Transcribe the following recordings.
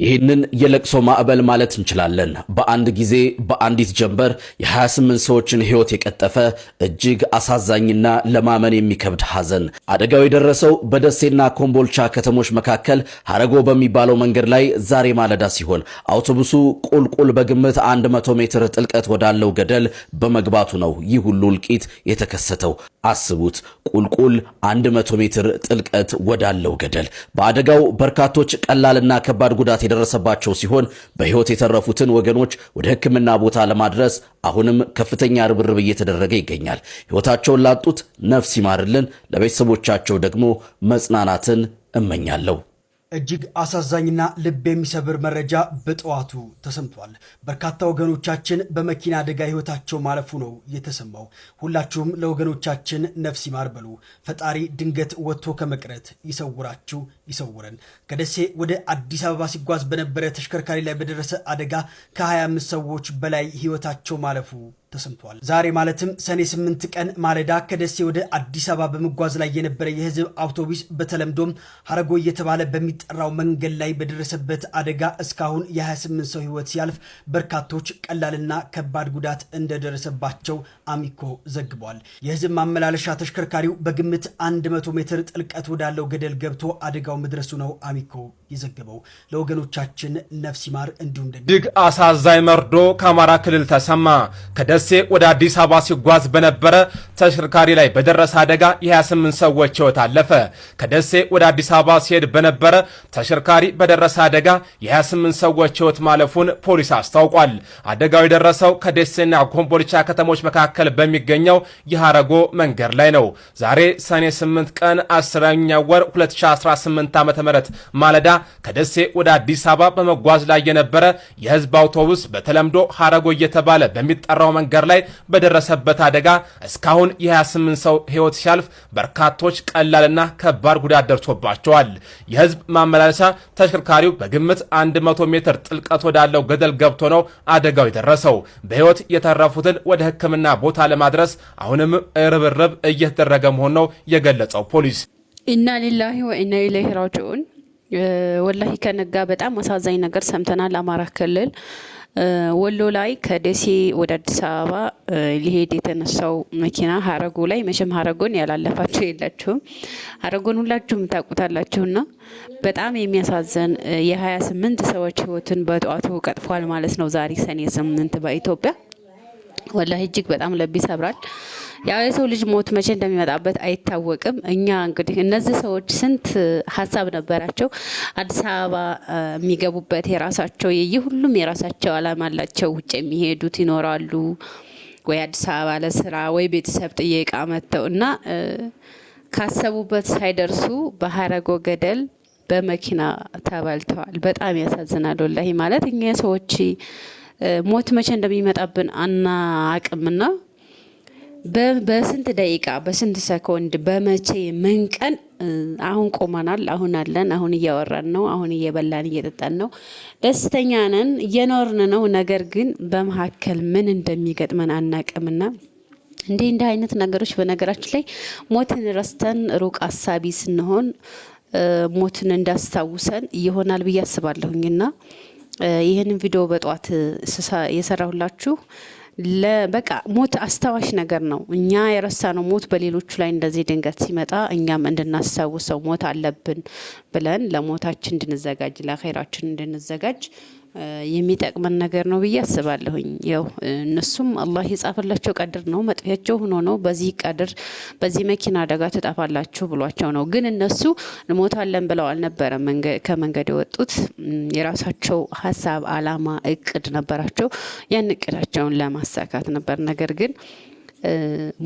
ይህንን የለቅሶ ማዕበል ማለት እንችላለን በአንድ ጊዜ በአንዲት ጀንበር የ28 ሰዎችን ህይወት የቀጠፈ እጅግ አሳዛኝና ለማመን የሚከብድ ሐዘን። አደጋው የደረሰው በደሴና ኮምቦልቻ ከተሞች መካከል ሐረጎ በሚባለው መንገድ ላይ ዛሬ ማለዳ ሲሆን አውቶቡሱ ቁልቁል በግምት 100 ሜትር ጥልቀት ወዳለው ገደል በመግባቱ ነው ይህ ሁሉ እልቂት የተከሰተው። አስቡት፣ ቁልቁል 100 ሜትር ጥልቀት ወዳለው ገደል። በአደጋው በርካቶች ቀላልና ከባድ ጉዳት የደረሰባቸው ሲሆን በህይወት የተረፉትን ወገኖች ወደ ሕክምና ቦታ ለማድረስ አሁንም ከፍተኛ ርብርብ እየተደረገ ይገኛል። ህይወታቸውን ላጡት ነፍስ ይማርልን፣ ለቤተሰቦቻቸው ደግሞ መጽናናትን እመኛለሁ። እጅግ አሳዛኝና ልብ የሚሰብር መረጃ በጠዋቱ ተሰምቷል። በርካታ ወገኖቻችን በመኪና አደጋ ህይወታቸው ማለፉ ነው የተሰማው። ሁላችሁም ለወገኖቻችን ነፍስ ይማር በሉ። ፈጣሪ ድንገት ወጥቶ ከመቅረት ይሰውራችሁ ይሰውረን። ከደሴ ወደ አዲስ አበባ ሲጓዝ በነበረ ተሽከርካሪ ላይ በደረሰ አደጋ ከ25 ሰዎች በላይ ህይወታቸው ማለፉ ተሰምቷል። ዛሬ ማለትም ሰኔ 8 ቀን ማለዳ ከደሴ ወደ አዲስ አበባ በመጓዝ ላይ የነበረ የህዝብ አውቶቡስ በተለምዶም ሐረጎ እየተባለ በሚጠራው መንገድ ላይ በደረሰበት አደጋ እስካሁን የ28 ሰው ህይወት ሲያልፍ በርካቶች ቀላልና ከባድ ጉዳት እንደደረሰባቸው አሚኮ ዘግቧል። የህዝብ ማመላለሻ ተሽከርካሪው በግምት 100 ሜትር ጥልቀት ወዳለው ገደል ገብቶ አደጋው መድረሱ ነው አሚኮ የዘገበው። ለወገኖቻችን ነፍስ ይማር። እንዲሁም ደግሞ እጅግ አሳዛኝ መርዶ ከአማራ ክልል ተሰማ። ከደሴ ወደ አዲስ አበባ ሲጓዝ በነበረ ተሽከርካሪ ላይ በደረሰ አደጋ የ28 ሰዎች ህይወት አለፈ። ከደሴ ወደ አዲስ አበባ ሲሄድ በነበረ ተሽከርካሪ በደረሰ አደጋ የ28 ሰዎች ህይወት ማለፉን ፖሊስ አስታውቋል። አደጋው የደረሰው ከደሴና ኮምቦልቻ ከተሞች መካከል በሚገኘው የሐረጎ መንገድ ላይ ነው። ዛሬ ሰኔ 8 ቀን 10ኛ ወር 2018 ዓ.ም ማለዳ ከደሴ ወደ አዲስ አበባ በመጓዝ ላይ የነበረ የህዝብ አውቶቡስ በተለምዶ ሐረጎ እየተባለ በሚጠራው መንገድ ላይ በደረሰበት አደጋ እስካሁን የ28 ሰው ህይወት ሲያልፍ በርካቶች ቀላልና ከባድ ጉዳት ደርሶባቸዋል። የህዝብ ማመላለሻ ተሽከርካሪው በግምት 100 ሜትር ጥልቀት ወዳለው ገደል ገብቶ ነው አደጋው የደረሰው። በህይወት የተረፉትን ወደ ሕክምና ቦታ ለማድረስ አሁንም ርብርብ እየተደረገ መሆኑ ነው የገለጸው ፖሊስ። ኢና ሊላሂ ወኢና ኢለይሂ ራጂዑን። ወላሂ ከነጋ በጣም አሳዛኝ ነገር ሰምተናል። አማራ ክልል ወሎ ላይ ከደሴ ወደ አዲስ አበባ ሊሄድ የተነሳው መኪና ሐረጎ ላይ፣ መቼም ሐረጎን ያላለፋችሁ የላችሁም። ሐረጎን ሁላችሁም ታውቁታላችሁና በጣም የሚያሳዝን የ28 ሰዎች ህይወትን በጠዋቱ ቀጥፏል ማለት ነው። ዛሬ ሰኔ 8 በኢትዮጵያ ወላሂ እጅግ በጣም ልብ ይሰብራል። ያው የሰው ልጅ ሞት መቼ እንደሚመጣበት አይታወቅም። እኛ እንግዲህ እነዚህ ሰዎች ስንት ሀሳብ ነበራቸው። አዲስ አበባ የሚገቡበት የራሳቸው ሁሉም የራሳቸው አላማ አላቸው። ውጭ የሚሄዱት ይኖራሉ ወይ አዲስ አበባ ለስራ ወይ ቤተሰብ ጥየቃ መጥተው እና ካሰቡበት ሳይደርሱ በሐረጎ ገደል በመኪና ተበልተዋል። በጣም ያሳዝናል ወላሂ። ማለት እኛ ሰዎች ሞት መቼ እንደሚመጣብን አናቅምና በስንት ደቂቃ በስንት ሰኮንድ በመቼ ምን ቀን አሁን ቆመናል፣ አሁን አለን፣ አሁን እያወራን ነው፣ አሁን እየበላን እየጠጣን ነው፣ ደስተኛ ነን፣ እየኖርን ነው። ነገር ግን በመካከል ምን እንደሚገጥመን አናቅምና እንዲህ አይነት ነገሮች በነገራችን ላይ ሞትን ረስተን ሩቅ አሳቢ ስንሆን ሞትን እንዳስታውሰን ይሆናል ብዬ አስባለሁኝና ይህንን ቪዲዮ በጧት የሰራሁላችሁ በቃ ሞት አስታዋሽ ነገር ነው። እኛ የረሳነው ሞት በሌሎቹ ላይ እንደዚህ ድንገት ሲመጣ እኛም እንድናስታውሰው ሞት አለብን ብለን ለሞታችን እንድንዘጋጅ ለአኺራችን እንድንዘጋጅ የሚጠቅመን ነገር ነው ብዬ አስባለሁኝ። ያው እነሱም አላህ የጻፈላቸው ቀድር ነው፣ መጥፊያቸው ሆኖ ነው በዚህ ቀድር በዚህ መኪና አደጋ ተጣፋላችሁ ብሏቸው ነው። ግን እነሱ እንሞታለን ብለው አልነበረም ከመንገድ የወጡት። የራሳቸው ሀሳብ፣ አላማ፣ እቅድ ነበራቸው። ያን እቅዳቸውን ለማሳካት ነበር። ነገር ግን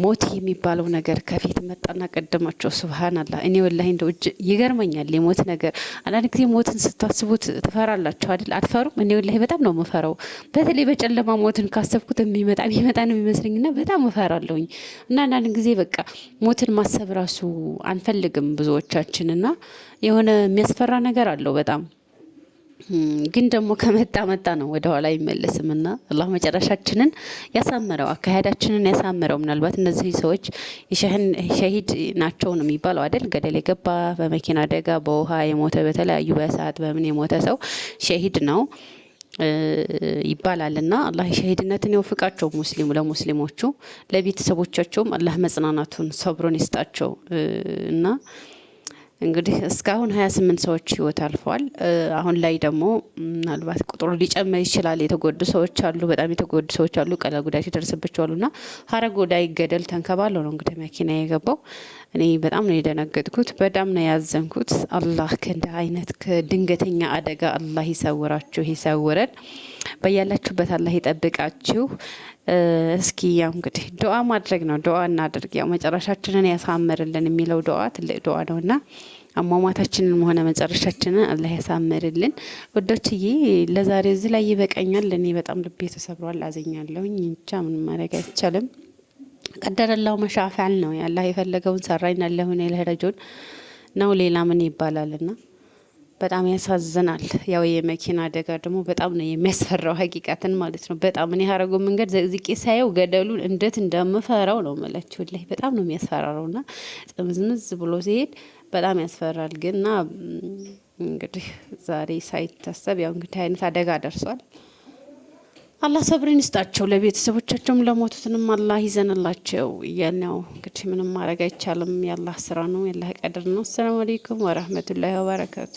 ሞት የሚባለው ነገር ከፊት መጣና ቀደማቸው። ሱብሃንአላህ። እኔ ወላሂ እንደው ይገርመኛል የሞት ነገር። አንዳንድ ጊዜ ሞትን ስታስቡት ትፈራላችሁ አይደል? አትፈሩም? እኔ ወላሂ በጣም ነው የምፈራው። በተለይ በጨለማ ሞትን ካሰብኩት የሚመጣ ነው የሚመስለኝና በጣም እፈራለሁኝ። እና አንዳንድ ጊዜ በቃ ሞትን ማሰብ ራሱ አንፈልግም ብዙዎቻችንና የሆነ የሚያስፈራ ነገር አለው በጣም ግን ደግሞ ከመጣ መጣ ነው ወደ ኋላ አይመለስምና አላህ መጨረሻችንን ያሳምረው፣ አካሄዳችንን ያሳምረው። ምናልባት እነዚህ ሰዎች ሸሂድ ናቸው ነው የሚባለው አይደል? ገደል የገባ በመኪና አደጋ በውሃ የሞተ በተለያዩ በእሳት በምን የሞተ ሰው ሸሂድ ነው ይባላልና አላህ ሸሂድነትን ይወፍቃቸው። ለሙስሊሞቹ ለቤተሰቦቻቸውም አላህ መጽናናቱን ሰብሩን ይስጣቸው እና እንግዲህ እስካሁን 28 ሰዎች ህይወት አልፈዋል። አሁን ላይ ደግሞ ምናልባት ቁጥሩ ሊጨምር ይችላል። የተጎዱ ሰዎች አሉ፣ በጣም የተጎዱ ሰዎች አሉ፣ ቀላል ጉዳት ይደርስባቸዋልና ሀረጎዳይ ገደል ተንከባለው ነው እንግዲህ መኪና የገባው። እኔ በጣም ነው የደነገጥኩት፣ በጣም ነው ያዘንኩት። አላህ ከእንደ አይነት ከድንገተኛ አደጋ አላህ ይሰውራችሁ፣ ይሰውረን። በያላችሁበት አላህ ይጠብቃችሁ። እስኪ ያው እንግዲህ ዱዓ ማድረግ ነው። ዱዓ እናድርግ። ያው መጨረሻችንን ያሳምርልን የሚለው ዱዓ ትልቅ ዱዓ ነውና አሟሟታችንን ሆነ መጨረሻችንን አላህ ያሳምርልን። ወዶችዬ ለዛሬ እዚህ ላይ ይበቃኛል። እኔ በጣም ልቤ ተሰብሯል፣ አዘኛለሁኝ። እንጃ ምን ማድረግ አይቻልም። ቀደረላው መሻፈል ነው። ያላህ የፈለገውን ሰራይና ለሆነ ለረጆን ነው። ሌላ ምን ይባላልና በጣም ያሳዝናል። ያው የመኪና አደጋ ደግሞ በጣም ነው የሚያስፈራው ሀቂቃትን ማለት ነው። በጣም እኔ ሀረጎ መንገድ ዘቅዝቄ ሳየው ገደሉን እንዴት እንደምፈራው ነው መላችሁ። ላይ በጣም ነው የሚያስፈራራውና ጥምዝምዝ ብሎ ሲሄድ በጣም ያስፈራል። ግንና እንግዲህ ዛሬ ሳይታሰብ ያው እንግዲህ አይነት አደጋ ደርሷል። አላህ ሰብርን ይስጣቸው፣ ለቤተሰቦቻቸውም ለሞቱትንም አላህ ይዘንላቸው እያልነው እንግዲህ ምንም ማድረግ አይቻልም። የአላህ ስራ ነው፣ የአላህ ቀድር ነው። አሰላሙ አለይኩም ወራህመቱላሂ ወበረካቱ።